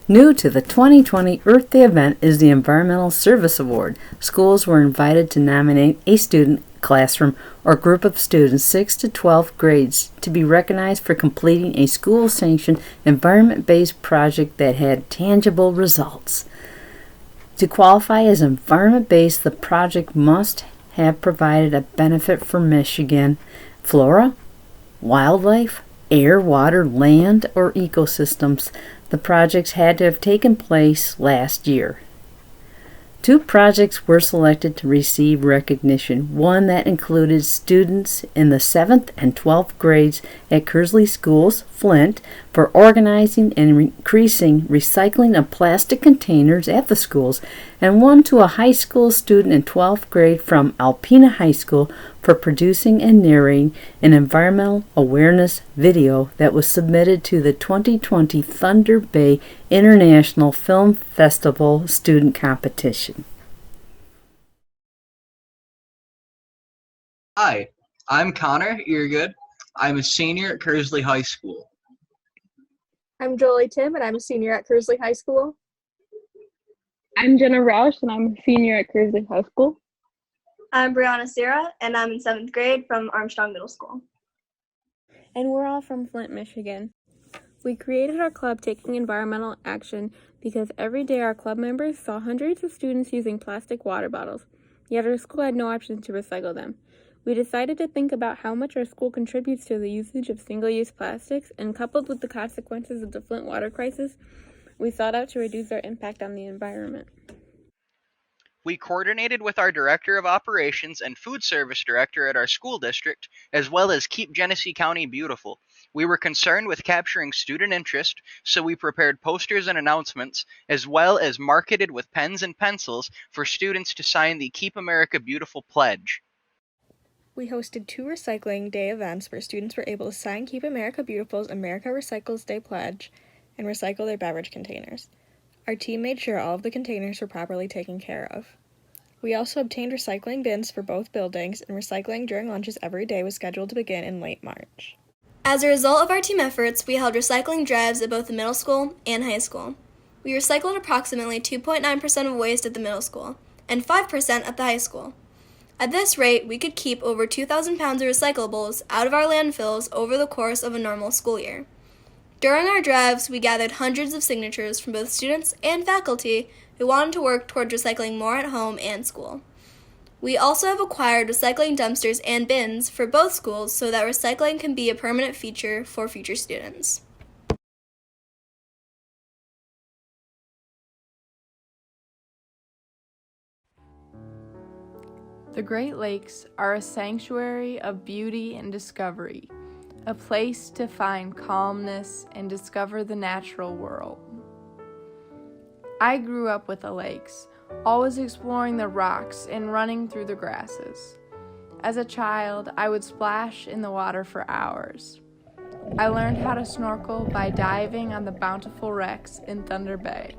New to the 2020 Earth Day event is the Environmental Service Award. Schools were invited to nominate a student, classroom, or group of students 6 to 12 grades to be recognized for completing a school-sanctioned environment-based project that had tangible results. To qualify as environment-based, the project must have provided a benefit for Michigan flora, wildlife, air, water, land, or ecosystems. The projects had to have taken place last year. 2 projects were selected to receive recognition, one that included students in the 7th and 12th grades at Kearsley Schools, Flint, for organizing and increasing recycling of plastic containers at the schools, and one to a high school student in 12th grade from Alpena High School for producing and narrating an environmental awareness video that was submitted to the 2020 Thunder Bay International Film Festival student competition. Hi, I'm Connor Eargood. I'm a senior at Kearsley High School. I'm Jolie Tim, and I'm a senior at Kearsley High School. I'm Jenna Roush, and I'm a senior at Kearsley High School. I'm Brianna Sarah, and I'm in 7th grade from Armstrong Middle School. And we're all from Flint, Michigan. We created our club taking environmental action because every day our club members saw hundreds of students using plastic water bottles, yet our school had no options to recycle them. We decided to think about how much our school contributes to the usage of single-use plastics, and coupled with the consequences of the Flint water crisis, we sought out to reduce our impact on the environment. We coordinated with our Director of Operations and Food Service Director at our school district, as well as Keep Genesee County Beautiful. We were concerned with capturing student interest, so we prepared posters and announcements, as well as marketed with pens and pencils for students to sign the Keep America Beautiful pledge. We hosted 2 Recycling Day events where students were able to sign Keep America Beautiful's America Recycles Day pledge and recycle their beverage containers. Our team made sure all of the containers were properly taken care of. We also obtained recycling bins for both buildings, and recycling during lunches every day was scheduled to begin in late March. As a result of our team efforts, we held recycling drives at both the middle school and high school. We recycled approximately 2.9% of waste at the middle school and 5% at the high school. At this rate, we could keep over 2,000 pounds of recyclables out of our landfills over the course of a normal school year. During our drives, we gathered hundreds of signatures from both students and faculty who wanted to work toward recycling more at home and school. We also have acquired recycling dumpsters and bins for both schools so that recycling can be a permanent feature for future students. The Great Lakes are a sanctuary of beauty and discovery, a place to find calmness and discover the natural world. I grew up with the lakes, always exploring the rocks and running through the grasses. As a child, I would splash in the water for hours. I learned how to snorkel by diving on the bountiful wrecks in Thunder Bay.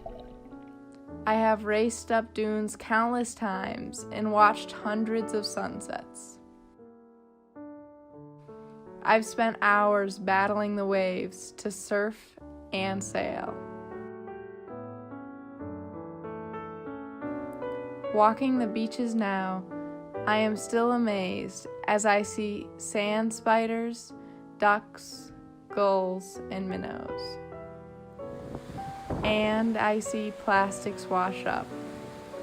I have raced up dunes countless times and watched hundreds of sunsets. I've spent hours battling the waves to surf and sail. Walking the beaches now, I am still amazed as I see sand spiders, ducks, gulls, and minnows. And I see plastics wash up.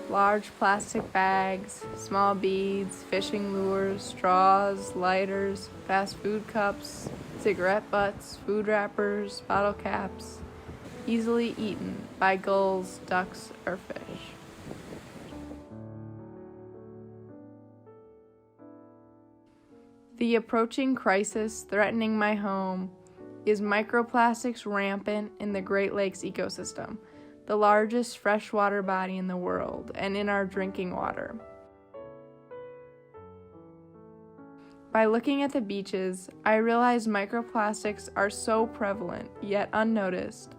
Large plastic bags, small beads, fishing lures, straws, lighters, fast food cups, cigarette butts, food wrappers, bottle caps, easily eaten by gulls, ducks, or fish. The approaching crisis threatening my home is microplastics rampant in the Great Lakes ecosystem, the largest freshwater body in the world, and in our drinking water. By looking at the beaches, I realized microplastics are so prevalent, yet unnoticed,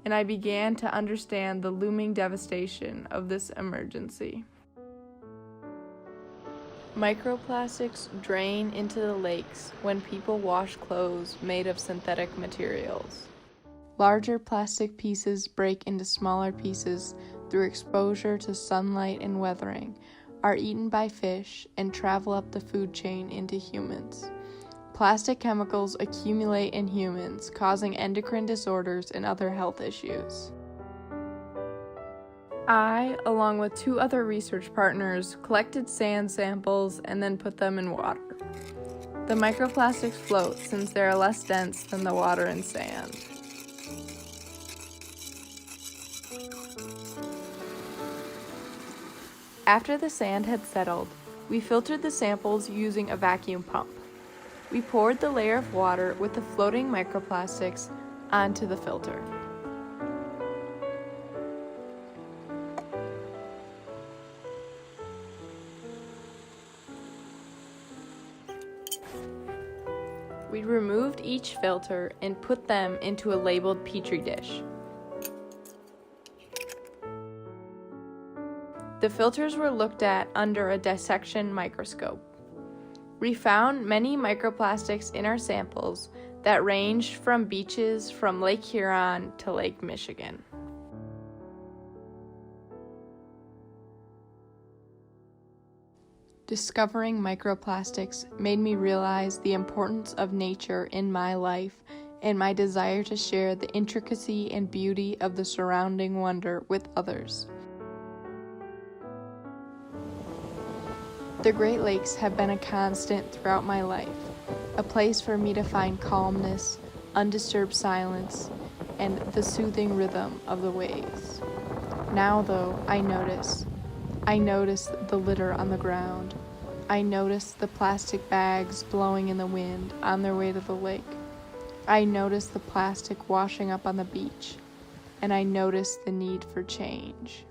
and I began to understand the looming devastation of this emergency. Microplastics drain into the lakes when people wash clothes made of synthetic materials. Larger plastic pieces break into smaller pieces through exposure to sunlight and weathering, are eaten by fish, and travel up the food chain into humans. Plastic chemicals accumulate in humans, causing endocrine disorders and other health issues. I, along with 2 other research partners, collected sand samples and then put them in water. The microplastics float since they are less dense than the water and sand. After the sand had settled, we filtered the samples using a vacuum pump. We poured the layer of water with the floating microplastics onto the filter. We removed each filter and put them into a labeled petri dish. The filters were looked at under a dissection microscope. We found many microplastics in our samples that ranged from beaches from Lake Huron to Lake Michigan. Discovering microplastics made me realize the importance of nature in my life and my desire to share the intricacy and beauty of the surrounding wonder with others. The Great Lakes have been a constant throughout my life, a place for me to find calmness, undisturbed silence, and the soothing rhythm of the waves. Now, though, I notice the litter on the ground. I notice the plastic bags blowing in the wind on their way to the lake. I notice the plastic washing up on the beach, and I notice the need for change.